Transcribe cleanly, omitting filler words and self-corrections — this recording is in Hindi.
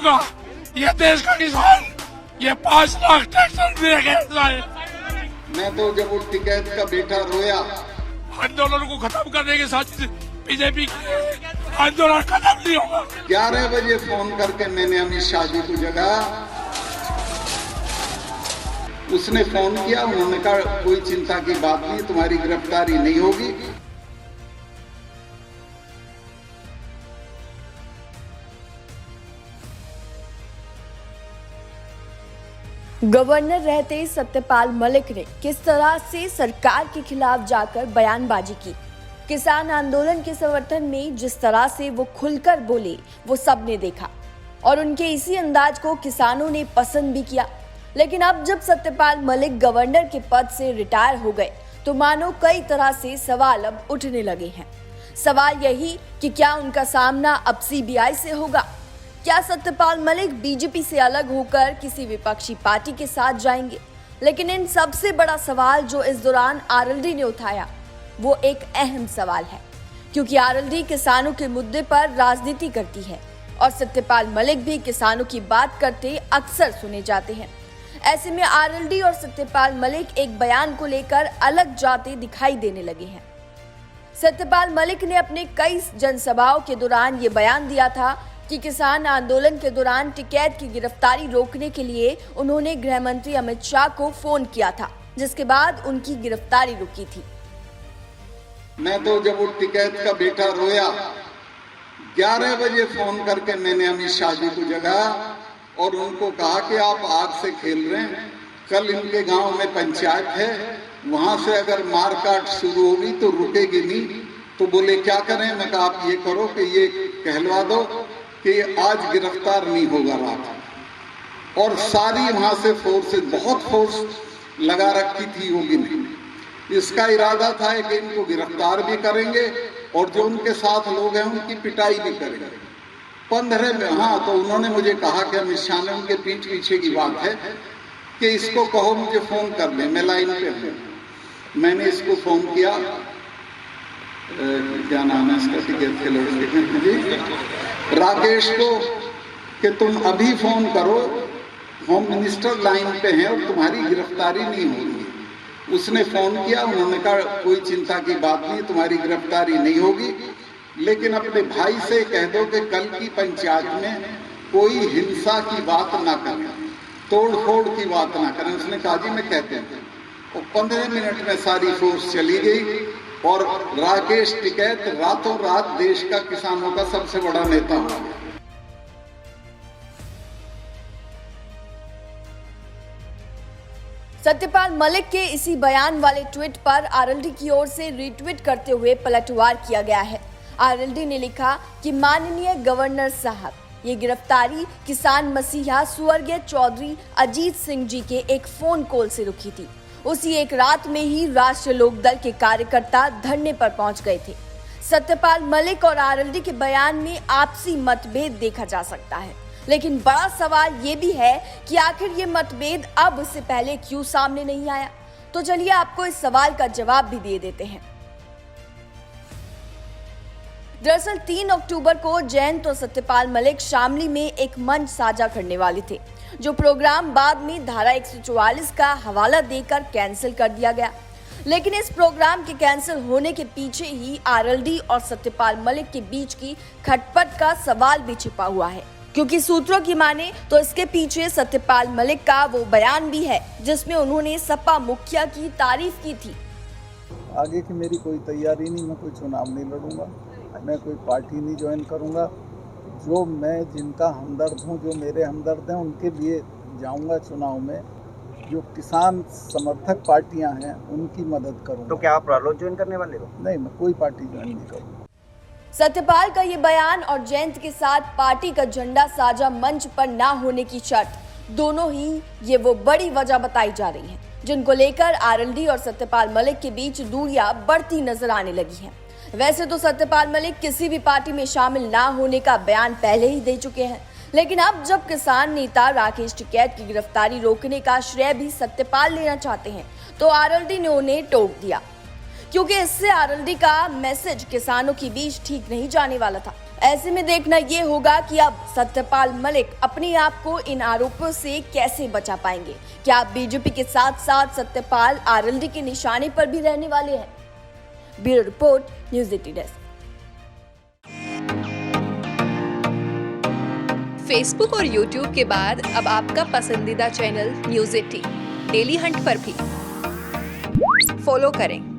होगा। ये देश का किसान ये 5 लाख टैक्स देगा। मैं तो जब वो टिकैत का बेटा रोया, आंदोलन को खत्म करने के साथ बीजेपी आंदोलन खत्म नहीं होगा। 11 बजे फोन करके मैंने अमित शाह जी को जगाया। उसने फोन किया, उन्होंने कहा कोई चिंता की बात नहीं, तुम्हारी गिरफ्तारी नहीं होगी। गवर्नर रहते सत्यपाल मलिक ने किस तरह से सरकार के खिलाफ जाकर बयानबाजी की, किसान आंदोलन के समर्थन में जिस तरह से वो खुलकर बोले, वो सबने देखा और उनके इसी अंदाज को किसानों ने पसंद भी किया। लेकिन अब जब सत्यपाल मलिक गवर्नर के पद से रिटायर हो गए तो मानो कई तरह से सवाल अब उठने लगे हैं। सवाल यही कि क्या उनका सामना अब सीबीआई से होगा? क्या सत्यपाल मलिक बीजेपी से अलग होकर किसी विपक्षी पार्टी के साथ जाएंगे? लेकिन इन सबसे बड़ा सवाल जो इस दौरान आरएलडी ने उठाया वो एक अहम सवाल है, क्योंकि आरएलडी किसानों के मुद्दे पर राजनीति करती है और सत्यपाल मलिक भी किसानों की बात करते अक्सर सुने जाते हैं। ऐसे में आरएलडी और सत्यपाल मलिक एक बयान को लेकर अलग जाते दिखाई देने लगे हैं। सत्यपाल मलिक ने अपने कई जनसभाओं के दौरान ये बयान दिया था कि किसान आंदोलन के दौरान टिकैत की गिरफ्तारी रोकने के लिए उन्होंने गृह मंत्री अमित शाह को फोन किया था, जिसके बाद उनकी गिरफ्तारी रुकी थी। मैं तो जब वो टिकैत का बेटा रोया, 11 बजे फोन करके मैंने अमित शाह जी को जगाया और उनको कहा कि आप आग से खेल रहे हैं। कल इनके गांव में पंचायत है, वहां से अगर मारकाट शुरू होगी तो रुकेगी नहीं। तो बोले क्या करें? मैं कहा आप ये करो कि ये कहलवा दो कि आज गिरफ्तार नहीं होगा रात। और सारी वहां से फोर्सेस, बहुत फोर्स लगा रखी थी योगी ने। इसका इरादा था कि इनको गिरफ्तार भी करेंगे और जो उनके साथ लोग हैं उनकी पिटाई भी करेंगे। 15 में हाँ, तो उन्होंने मुझे कहा कि अमित शाह ने, उनके पीठ पीछे की बात है कि इसको कहो मुझे फोन कर ले, मैं लाइन पे हूँ। मैंने इसको फोन किया, क्या नाम है इसका, टिकैत के लोग, राकेश को, कि तुम अभी फोन करो, होम मिनिस्टर लाइन पे हैं और तुम्हारी गिरफ्तारी नहीं होगी। उसने फोन किया, उन्होंने कहा कोई चिंता की बात नहीं, तुम्हारी गिरफ्तारी नहीं होगी, लेकिन अपने भाई से कह दो कि कल की पंचायत में कोई हिंसा की बात ना करें, तोड़-फोड़ की बात ना करें। उसने कहा जी मैं कहते हैं। और 15 मिनट में सारी फोर्स चली गई और राकेश टिकैत रातों रात देश का किसानों का सबसे बड़ा नेता हो गया। सत्यपाल मलिक के इसी बयान वाले ट्वीट पर आरएलडी की ओर से रीट्वीट करते हुए पलटवार किया गया है। आरएलडी ने लिखा कि माननीय गवर्नर साहब, ये गिरफ्तारी किसान मसीहा स्वर्गीय चौधरी अजीत सिंह जी के एक फोन कॉल से रुकी थी। उसी एक रात में ही राष्ट्रीय लोकदल के कार्यकर्ता धरने पर पहुंच गए थे। सत्यपाल मलिक और आरएलडी के बयान में आपसी मतभेद देखा जा सकता है, लेकिन बड़ा सवाल ये भी है कि आखिर ये मतभेद अब इससे पहले क्यों सामने नहीं आया। तो चलिए आपको इस सवाल का जवाब भी दे देते हैं। दरअसल 3 अक्टूबर को जयंत और सत्यपाल मलिक शामली में एक मंच साझा करने वाले थे, जो प्रोग्राम बाद में धारा 144 का हवाला देकर कैंसिल कर दिया गया। लेकिन इस प्रोग्राम के कैंसिल होने के पीछे ही आरएलडी और सत्यपाल मलिक के बीच की खटपट का सवाल भी छिपा हुआ है, क्योंकि सूत्रों की माने तो इसके पीछे सत्यपाल मलिक का वो बयान भी है जिसमें उन्होंने सपा मुखिया की तारीफ की थी। आगे की मेरी कोई तैयारी नहीं, मैं कोई चुनाव नहीं लड़ूंगा, मैं कोई पार्टी नहीं ज्वाइन करूंगा। जो मैं जिनका हमदर्द हूं, जो मेरे हमदर्द हैं, उनके लिए जाऊंगा चुनाव में। जो किसान समर्थक पार्टियां हैं उनकी मदद करूंगा। तो क्या आप रालोद ज्वाइन करने वाले हो? नहीं, मैं कोई पार्टी ज्वाइन नहीं करूंगा। सत्यपाल का ये बयान और जयंत के साथ पार्टी का झंडा साझा मंच पर ना होने की शर्त, दोनों ही ये वो बड़ी वजह बताई जा रही हैं, जिनको लेकर आरएलडी और सत्यपाल मलिक के बीच दूरियां बढ़ती नजर आने लगी हैं। वैसे तो सत्यपाल मलिक किसी भी पार्टी में शामिल ना होने का बयान पहले ही दे चुके हैं, लेकिन अब जब किसान नेता राकेश टिकैत की गिरफ्तारी रोकने का श्रेय भी सत्यपाल लेना चाहते हैं, तो आरएलडी ने उन्हें टोक दिया, क्योंकि इससे आरएलडी का मैसेज किसानों के बीच ठीक नहीं जाने वाला था। ऐसे में देखना ये होगा कि अब सत्यपाल मलिक अपने आप को इन आरोपों से कैसे बचा पाएंगे। क्या अब बीजेपी के साथ साथ सत्यपाल आरएलडी के निशाने पर भी रहने वाले हैं? Bureau report, news 18 desk. Facebook और यूट्यूब के बाद अब आपका पसंदीदा चैनल न्यूज़ 18 डेली हंट पर भी फॉलो करें।